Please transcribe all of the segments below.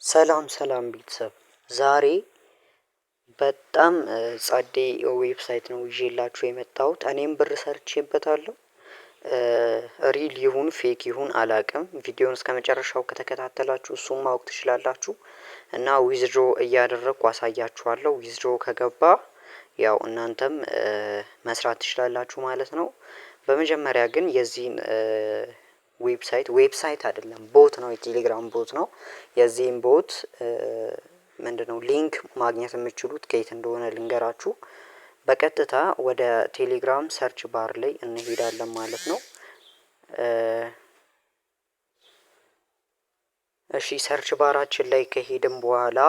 ሰላም ሰላም ቤተሰብ ዛሬ በጣም ጸዴ ዌብሳይት ነው ይዤላችሁ የመጣሁት እኔም ብር ሰርቼበታለሁ። ሪል ይሁን ፌክ ይሁን አላውቅም ቪዲዮውን እስከመጨረሻው ከተከታተላችሁ እሱን ማወቅ ትችላላችሁ። እና ዊዝድሮ እያደረኩ አሳያችኋለሁ ዊዝድሮ ከገባ ያው እናንተም መስራት ትችላላችሁ ማለት ነው። በመጀመሪያ ግን የዚህን ዌብሳይት አይደለም ቦት ነው የቴሌግራም ቦት ነው። የዚህም ቦት ምንድነው ሊንክ ማግኘት የምትችሉት ከየት እንደሆነ ልንገራችሁ። በቀጥታ ወደ ቴሌግራም ሰርች ባር ላይ እንሄዳለን ማለት ነው። እሺ ሰርች ባራችን ላይ ከሄድን በኋላ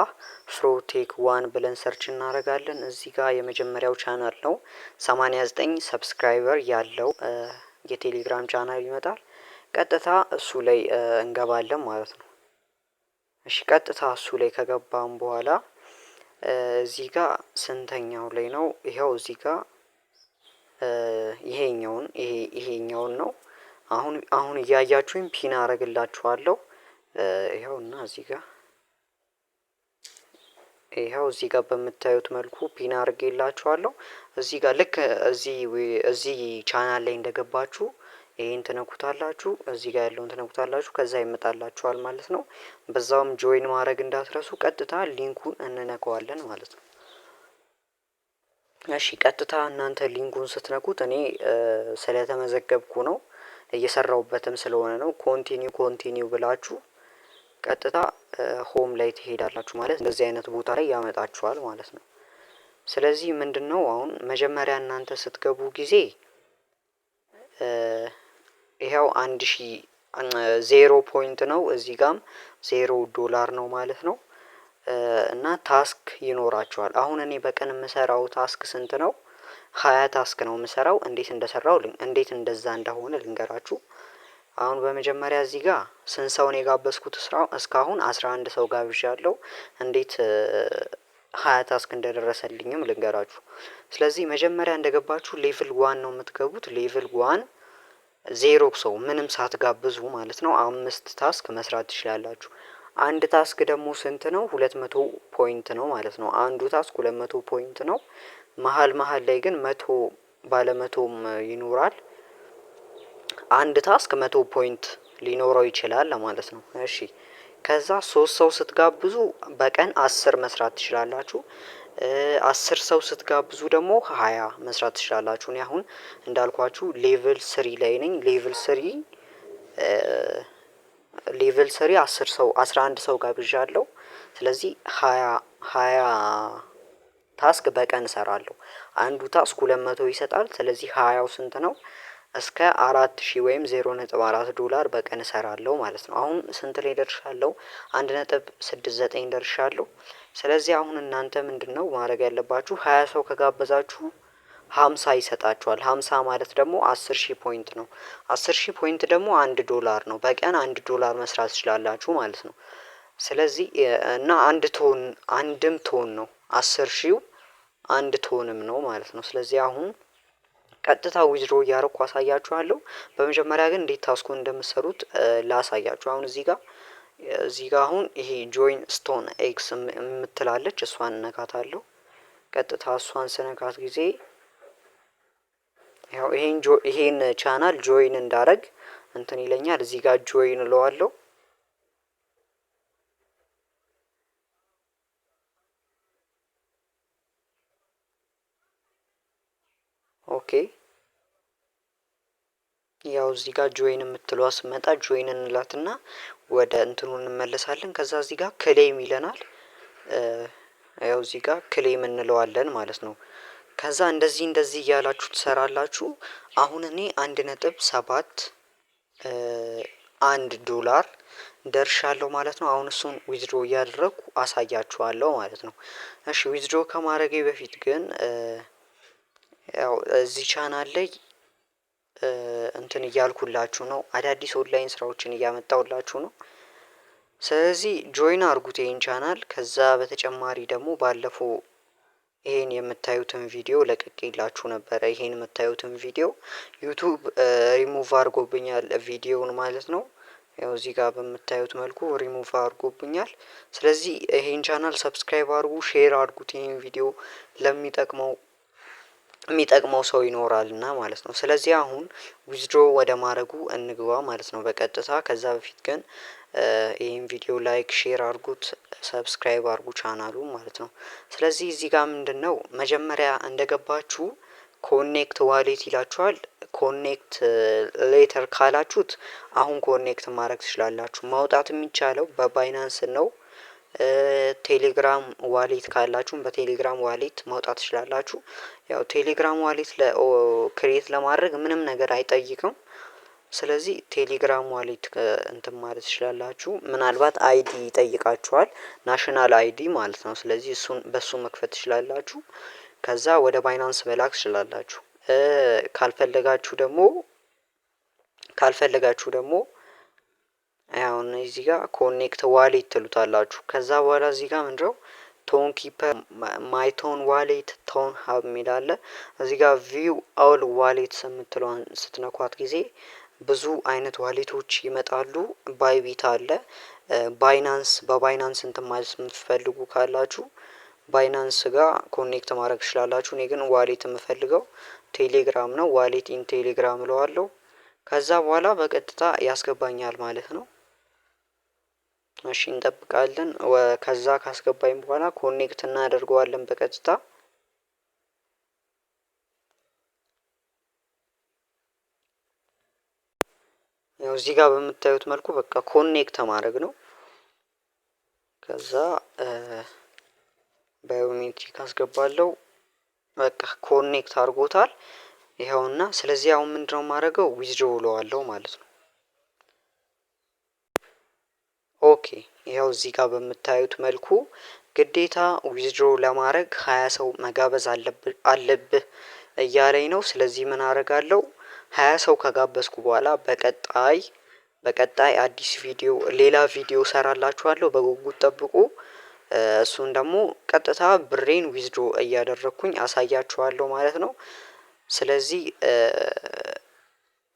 ፍሮቴክ ዋን ብለን ሰርች እናደርጋለን እዚህ ጋር የመጀመሪያው ቻናል ነው። 89 ሰብስክራይበር ያለው የቴሌግራም ቻናል ይመጣል። ቀጥታ እሱ ላይ እንገባለን ማለት ነው። እሺ ቀጥታ እሱ ላይ ከገባን በኋላ እዚህ ጋር ስንተኛው ላይ ነው ይኸው እዚህ ጋር ይሄኛውን ነው። አሁን እያያችሁኝ ፒን አደርግላችኋለሁ። ይኸውና እዚህ ጋር በምታዩት መልኩ ፒን አድርጌላችኋለሁ። እዚህ ጋር ልክ እዚህ ቻናል ላይ እንደገባችሁ ይሄን ትነኩታላችሁ እዚህ ጋር ያለውን ትነኩታላችሁ ከዛ ይመጣላችኋል ማለት ነው። በዛውም ጆይን ማድረግ እንዳትረሱ ቀጥታ ሊንኩን እንነካዋለን ማለት ነው። እሺ ቀጥታ እናንተ ሊንኩን ስትነኩት እኔ ስለተመዘገብኩ ነው። እየሰራሁበትም ስለሆነ ነው ኮንቲኒው ብላችሁ ቀጥታ ሆም ላይ ትሄዳላችሁ ማለት እንደዚህ አይነት ቦታ ላይ ያመጣችኋል ማለት ነው። ስለዚህ ምንድነው አሁን መጀመሪያ እናንተ ስትገቡ ጊዜ ይኸው 1000 ፖይንት ነው እዚህ ጋርም $0 ነው ማለት ነው። እና ታስክ ይኖራችኋል አሁን እኔ በቀን የምሰራው ታስክ ስንት ነው? 20 ታስክ ነው የምሰራው እንዴት እንደሰራው እንዴት እንደዛ እንደሆነ ልንገራችሁ። አሁን በመጀመሪያ እዚህ ጋር ስንት ሰውን የጋበዝኩት እስካሁን 11 ሰው ጋብዣለሁ። እንዴት 20 ታስክ እንደደረሰልኝም ልንገራችሁ። ስለዚህ መጀመሪያ እንደገባችሁ ሌቭል 1 ነው የምትገቡት ሌቭል 1 ዜሮ ሰው ምንም ሳትጋብዙ ማለት ነው 5 ታስክ መስራት ትችላላችሁ። አንድ ታስክ ደግሞ ስንት ነው 200 ፖይንት ነው ማለት ነው አንዱ ታስክ 200 ፖይንት ነው። መሃል ላይ ግን 100 ባለ 100ም ይኖራል። አንድ ታስክ 100 ፖይንት ሊኖረው ይችላል ለማለት ነው። እሺ ከዛ 3 ሰው ስትጋብዙ በቀን 10 መስራት ትችላላችሁ። 10 ሰው ስትጋብዙ ደግሞ 20 መስራት ትችላላችሁ። እኔ አሁን እንዳልኳችሁ ሌቭል 3 ላይ ነኝ ሌቭል 3 10 ሰው 11 ሰው ጋብዣለሁ። ስለዚህ 20 ታስክ በቀን እሰራለሁ። አንዱ ታስክ 200 ይሰጣል ስለዚህ 20ው ስንት ነው? እስከ 4000 ወይም $0.4 በቀን እሰራለሁ ማለት ነው። አሁን ስንት ላይ ደርሻለሁ? 1.69 ደርሻለሁ። ስለዚህ አሁን እናንተ ምንድነው ማድረግ ያለባችሁ 20 ሰው ከጋበዛችሁ 50 ይሰጣችኋል 50 ማለት ደግሞ 10000 ፖይንት ነው። 10000 ፖይንት ደግሞ $1 ነው በቀን $1 መስራት ትችላላችሁ ማለት ነው። ስለዚህ እና አንድም ቶን ነው 10000 አንድ ቶንም ነው ማለት ነው። ስለዚህ አሁን ቀጥታ ዊዝድሮ እያደረኩ አሳያችኋለሁ። በመጀመሪያ ግን እንዴት ታስኩን እንደምትሰሩት ላሳያችሁ። አሁን እዚህ ጋር አሁን ይሄ ጆይን ስቶን ኤክስ የምትላለች እሷን እነካታለሁ። ቀጥታ እሷን ስነካት ጊዜ ያው ይሄን ቻናል ጆይን እንዳረግ እንትን ይለኛል እዚህ ጋር ጆይን እለዋለሁ። ኦኬ ያው እዚህ ጋር ጆይን የምትለዋ ስመጣ ጆይን እንላትና ወደ እንትኑ እንመለሳለን ከዛ እዚህ ጋር ክሌም ይለናል። ያው እዚህ ጋር ክሌም እንለዋለን ማለት ነው። ከዛ እንደዚህ እያላችሁ ትሰራላችሁ። አሁን እኔ 1.7 $1 ደርሻለሁ ማለት ነው። አሁን እሱን ዊዝድሮ እያደረኩ አሳያችኋለሁ ማለት ነው። እሺ ዊዝድሮ ከማድረጌ በፊት ግን ያው እዚህ ቻናል ላይ እንትን እያልኩላችሁ ነው አዳዲስ ኦንላይን ስራዎችን እያመጣሁላችሁ ነው። ስለዚህ ጆይን አድርጉት ይሄን ቻናል ከዛ በተጨማሪ ደግሞ ባለፈው ይሄን የምታዩትን ቪዲዮ ለቅቄላችሁ ነበረ ይሄን የምታዩትን ቪዲዮ ዩቲዩብ ሪሙቭ አድርጎብኛል ቪዲዮውን ማለት ነው። ያው እዚህ ጋር በምታዩት መልኩ ሪሙቭ አድርጎብኛል። ስለዚህ ይሄን ቻናል ሰብስክራይብ አድርጉ፣ ሼር አድርጉት። ይሄን ቪዲዮ የሚጠቅመው ሰው ይኖራልና ማለት ነው። ስለዚህ አሁን ዊዝድሮ ወደ ማድረጉ እንግባ ማለት ነው በቀጥታ። ከዛ በፊት ግን ይህን ቪዲዮ ላይክ ሼር አድርጉት፣ ሰብስክራይብ አድርጉ ቻናሉ ማለት ነው። ስለዚህ እዚህ ጋር ምንድነው መጀመሪያ እንደገባችሁ ኮኔክት ዋሌት ይላችኋል። ኮኔክት ሌተር ካላችሁት አሁን ኮኔክት ማድረግ ትችላላችሁ። ማውጣት የሚቻለው በባይናንስ ነው። ቴሌግራም ዋሌት ካላችሁም በቴሌግራም ዋሌት ማውጣት ትችላላችሁ። ያው ቴሌግራም ዋሌት ክሬት ለማድረግ ምንም ነገር አይጠይቅም። ስለዚህ ቴሌግራም ዋሌት እንትን ማለት ትችላላችሁ። ምናልባት አይዲ ይጠይቃችኋል፣ ናሽናል አይዲ ማለት ነው። ስለዚህ እሱን በሱ መክፈት ትችላላችሁ። ከዛ ወደ ባይናንስ መላክ ትችላላችሁ። ካልፈለጋችሁ ደግሞ አሁን እዚህ ጋር ኮኔክት ዋሌት ትሉታላችሁ። ከዛ በኋላ እዚህ ጋር ምንድነው ቶን ኪፐር ማይ ቶን ዋሌት ቶን ሀብ የሚል አለ። እዚህ ጋር ቪው አውል ዋሌትስ የምትለውን ስትነኳት ጊዜ ብዙ አይነት ዋሌቶች ይመጣሉ። ባይቢት አለ፣ ባይናንስ በባይናንስ እንትን ማለት የምትፈልጉ ካላችሁ ባይናንስ ጋር ኮኔክት ማድረግ ትችላላችሁ። እኔ ግን ዋሌት የምፈልገው ቴሌግራም ነው። ዋሌት ኢን ቴሌግራም እለዋለሁ። ከዛ በኋላ በቀጥታ ያስገባኛል ማለት ነው። እሺ እንጠብቃለን። ከዛ ካስገባኝ በኋላ ኮኔክት እናደርገዋለን በቀጥታ። ያው እዚህ ጋር በምታዩት መልኩ በቃ ኮኔክት ማድረግ ነው። ከዛ ባዮሜትሪክ አስገባለሁ። በቃ ኮኔክት አድርጎታል ይኸውና። ስለዚህ አሁን ምንድነው የማደርገው ዊዝድሮው እለዋለሁ ማለት ነው። ኦኬ ይኸው እዚህ ጋር በምታዩት መልኩ ግዴታ ዊዝድሮ ለማድረግ 20 ሰው መጋበዝ አለብህ እያለኝ ነው። ስለዚህ ምን አደርጋለሁ 20 ሰው ከጋበዝኩ በኋላ በቀጣይ አዲስ ቪዲዮ ሌላ ቪዲዮ ሰራላችኋለሁ። በጉጉት ጠብቁ። እሱን ደግሞ ቀጥታ ብሬን ዊዝድሮ እያደረኩኝ አሳያችኋለሁ ማለት ነው። ስለዚህ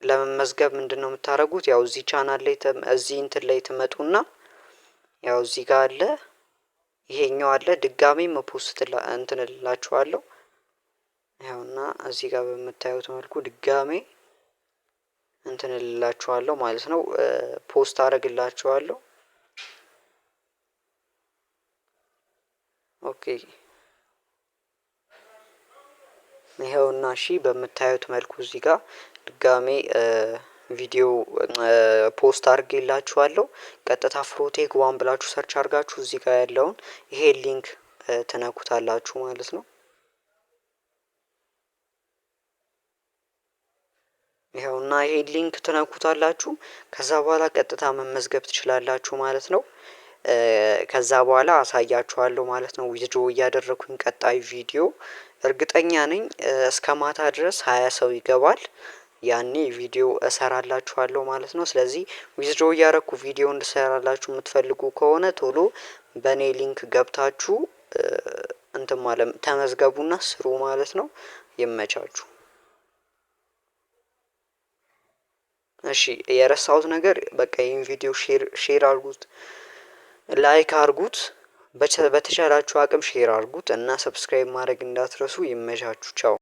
ለመመዝገብ ምንድነው የምታደርጉት? ያው እዚህ ቻናል ላይ እዚህ እንትን ላይ ትመጡና ያው እዚህ ጋር አለ፣ ይሄኛው አለ። ድጋሜም ፖስት እንትን እላችኋለሁ። ያውና እዚህ ጋር በምታዩት መልኩ ድጋሜ እንትን እላችኋለሁ ማለት ነው። ፖስት አደርግላችኋለሁ። ኦኬ ይኸውና እሺ በምታዩት መልኩ እዚህ ጋር ድጋሜ ቪዲዮ ፖስት አድርጌላችኋለሁ። ቀጥታ ፍሮቴክ ዋን ብላችሁ ሰርች አድርጋችሁ እዚህ ጋር ያለውን ይሄ ሊንክ ትነኩታላችሁ ማለት ነው። ይኸውና ይሄ ሊንክ ትነኩታላችሁ። ከዛ በኋላ ቀጥታ መመዝገብ ትችላላችሁ ማለት ነው። ከዛ በኋላ አሳያችኋለሁ ማለት ነው። ዊዝድሮ እያደረኩኝ ቀጣይ ቪዲዮ እርግጠኛ ነኝ እስከ ማታ ድረስ 20 ሰው ይገባል። ያኔ ቪዲዮ እሰራላችኋለሁ ማለት ነው። ስለዚህ ዊዝድሮ እያደረኩ ቪዲዮ እንድሰራላችሁ የምትፈልጉ ከሆነ ቶሎ በኔ ሊንክ ገብታችሁ እንትን ማለት ተመዝገቡና ስሩ ማለት ነው። ይመቻችሁ። እሺ የረሳሁት ነገር በቃ ይሄን ቪዲዮ ሼር አድርጉት፣ ላይክ አድርጉት። በተቻላችሁ አቅም ሼር አድርጉት እና ሰብስክራይብ ማድረግ እንዳትረሱ። ይመቻችሁ። ቻው።